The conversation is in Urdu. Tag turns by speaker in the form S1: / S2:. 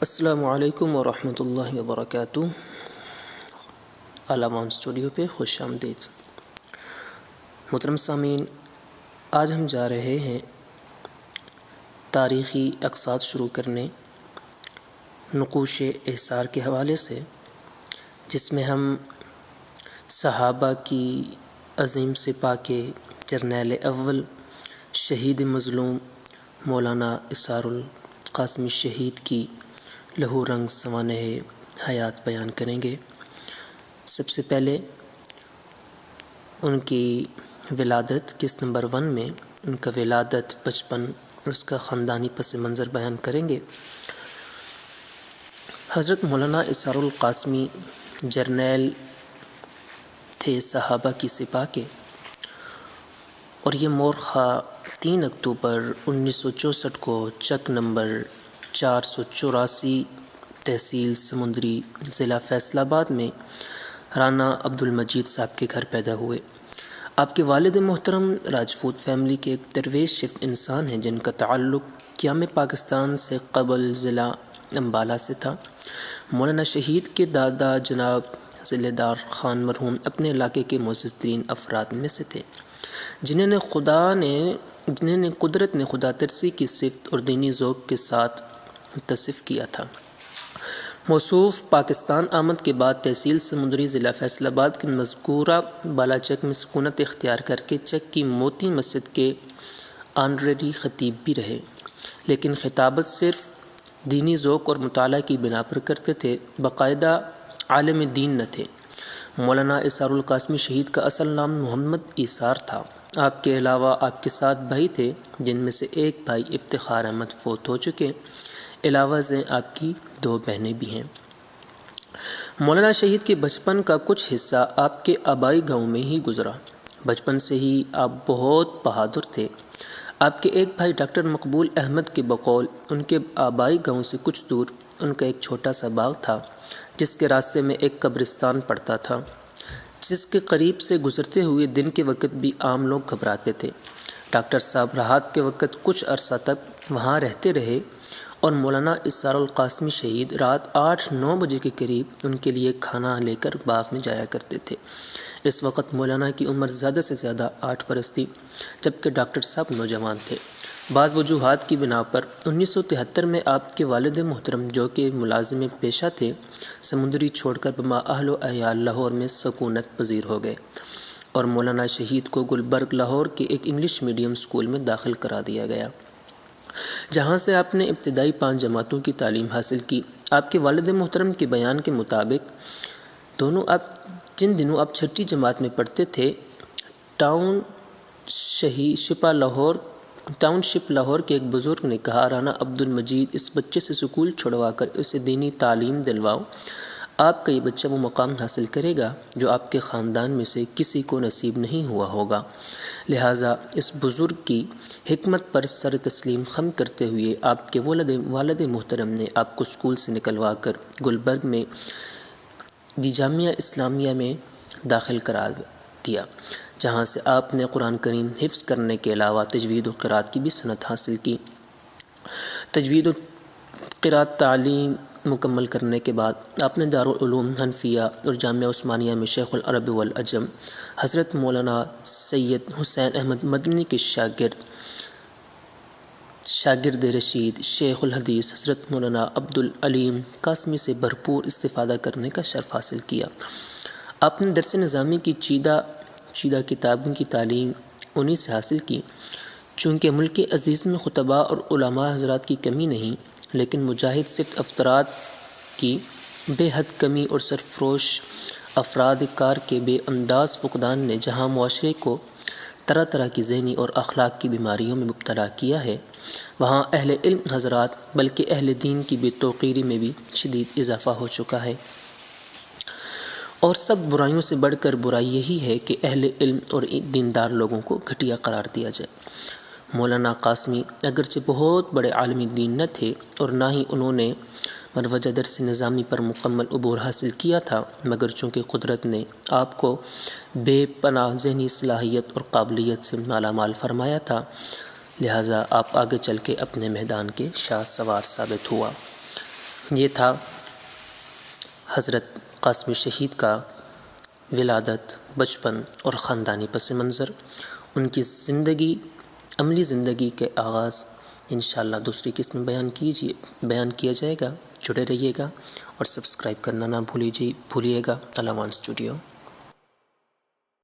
S1: السلام علیکم ورحمۃ اللہ وبرکاتہ۔ علامہ اسٹوڈیو پہ خوش آمدید۔ محترم سامعین، آج ہم جا رہے ہیں تاریخی اقساط شروع کرنے نقوش احصار کے حوالے سے، جس میں ہم صحابہ کی عظیم سپاہ کے جرنیل اول شہید مظلوم مولانا اسرار القاسمی شہید کی لہو رنگ سوانح حیات بیان کریں گے۔ سب سے پہلے ان کی ولادت قسط نمبر 1 میں ان کا ولادت، بچپن اور اس کا خاندانی پس منظر بیان کریں گے۔ حضرت مولانا اسرار القاسمی جرنیل تھے صحابہ کی سپاہ کے، اور یہ مورخہ 3 اکتوبر 1964 کو چک نمبر 484 تحصیل سمندری ضلع فیصل آباد میں رانا عبد المجید صاحب کے گھر پیدا ہوئے۔ آپ کے والد محترم راجپوت فیملی کے ایک درویش شفت انسان ہیں، جن کا تعلق قیام پاکستان سے قبل ضلع امبالہ سے تھا۔ مولانا شہید کے دادا جناب ضلع دار خان مرحوم اپنے علاقے کے معزز ترین افراد میں سے تھے، جنہیں نے قدرت نے خدا ترسی کی صفت اور دینی ذوق کے ساتھ متصف کیا تھا۔ موصوف پاکستان آمد کے بعد تحصیل سمندری ضلع فیصل آباد کے مذکورہ بالا چک میں سکونت اختیار کر کے چک کی موتی مسجد کے آنرری خطیب بھی رہے، لیکن خطابت صرف دینی ذوق اور مطالعہ کی بنا پر کرتے تھے، باقاعدہ عالم دین نہ تھے۔ مولانا اسرار القاسمی شہید کا اصل نام محمد ایثار تھا۔ آپ کے علاوہ آپ کے 7 بھائی تھے، جن میں سے ایک بھائی افتخار احمد فوت ہو چکے، علاوہ ازیں آپ کی 2 بہنیں بھی ہیں۔ مولانا شہید کے بچپن کا کچھ حصہ آپ کے آبائی گاؤں میں ہی گزرا۔ بچپن سے ہی آپ بہت بہادر تھے۔ آپ کے ایک بھائی ڈاکٹر مقبول احمد کے بقول ان کے آبائی گاؤں سے کچھ دور ان کا ایک چھوٹا سا باغ تھا، جس کے راستے میں ایک قبرستان پڑتا تھا، جس کے قریب سے گزرتے ہوئے دن کے وقت بھی عام لوگ گھبراتے تھے۔ ڈاکٹر صاحب رات کے وقت کچھ عرصہ تک وہاں رہتے رہے، اور مولانا اسرار القاسمی شہید رات 8-9 بجے کے قریب ان کے لیے کھانا لے کر باغ میں جایا کرتے تھے۔ اس وقت مولانا کی عمر زیادہ سے زیادہ 8 برس تھی، جبکہ ڈاکٹر صاحب نوجوان تھے۔ بعض وجوہات کی بنا پر 1973 میں آپ کے والد محترم، جو کہ ملازم پیشہ تھے، سمندری چھوڑ کر بما اہل و عیال لاہور میں سکونت پذیر ہو گئے، اور مولانا شہید کو گلبرگ لاہور کے ایک انگلش میڈیم اسکول میں داخل کرا دیا گیا، جہاں سے آپ نے ابتدائی 5 جماعتوں کی تعلیم حاصل کی۔ آپ کے والد محترم کے بیان کے مطابق جن دنوں آپ 6ٹھی جماعت میں پڑھتے تھے، ٹاؤن شپ لاہور کے ایک بزرگ نے کہا، رانا عبد المجید، اس بچے سے سکول چھڑوا کر اسے دینی تعلیم دلواؤ، آپ کا یہ بچہ وہ مقام حاصل کرے گا جو آپ کے خاندان میں سے کسی کو نصیب نہیں ہوا ہوگا۔ لہٰذا اس بزرگ کی حکمت پر سر تسلیم خم کرتے ہوئے آپ کے والد محترم نے آپ کو اسکول سے نکلوا کر گلبرگ میں دی جامعہ اسلامیہ میں داخل کرا دیا، جہاں سے آپ نے قرآن کریم حفظ کرنے کے علاوہ تجوید و قراءت کی بھی صنعت حاصل کی۔ تجوید و قراءت تعلیم مکمل کرنے کے بعد آپ نے دارالعلوم حنفیہ اور جامعہ عثمانیہ میں شیخ العرب والعجم حضرت مولانا سید حسین احمد مدنی کے شاگرد رشید شیخ الحدیث حضرت مولانا عبد العلیم قاسمی سے بھرپور استفادہ کرنے کا شرف حاصل کیا۔ آپ نے درس نظامی کی چیدہ کتابوں کی تعلیم انہی سے حاصل کی۔ چونکہ ملک عزیز میں خطباء اور علماء حضرات کی کمی نہیں، لیکن مجاہد صفت افراد کی بے حد کمی اور سرفروش افراد کار کے بے انداز فقدان نے جہاں معاشرے کو طرح طرح کی ذہنی اور اخلاق کی بیماریوں میں مبتلا کیا ہے، وہاں اہل علم حضرات بلکہ اہل دین کی بے توقیری میں بھی شدید اضافہ ہو چکا ہے۔ اور سب برائیوں سے بڑھ کر برائی یہی ہے کہ اہل علم اور دیندار لوگوں کو گھٹیا قرار دیا جائے۔ مولانا قاسمی اگرچہ بہت بڑے عالمی دین نہ تھے، اور نہ ہی انہوں نے مروجہ درس نظامی پر مکمل عبور حاصل کیا تھا، مگر چونکہ قدرت نے آپ کو بے پناہ ذہنی صلاحیت اور قابلیت سے مالا مال فرمایا تھا، لہٰذا آپ آگے چل کے اپنے میدان کے شاہ سوار ثابت ہوا۔ یہ تھا حضرت قاسمی شہید کا ولادت، بچپن اور خاندانی پس منظر، ان کی زندگی، عملی زندگی کے آغاز انشاءاللہ دوسری قسط میں بیان کیا جائے گا۔ جڑے رہیے گا اور سبسکرائب کرنا نہ بھولیے گا۔ الامان اسٹوڈیو۔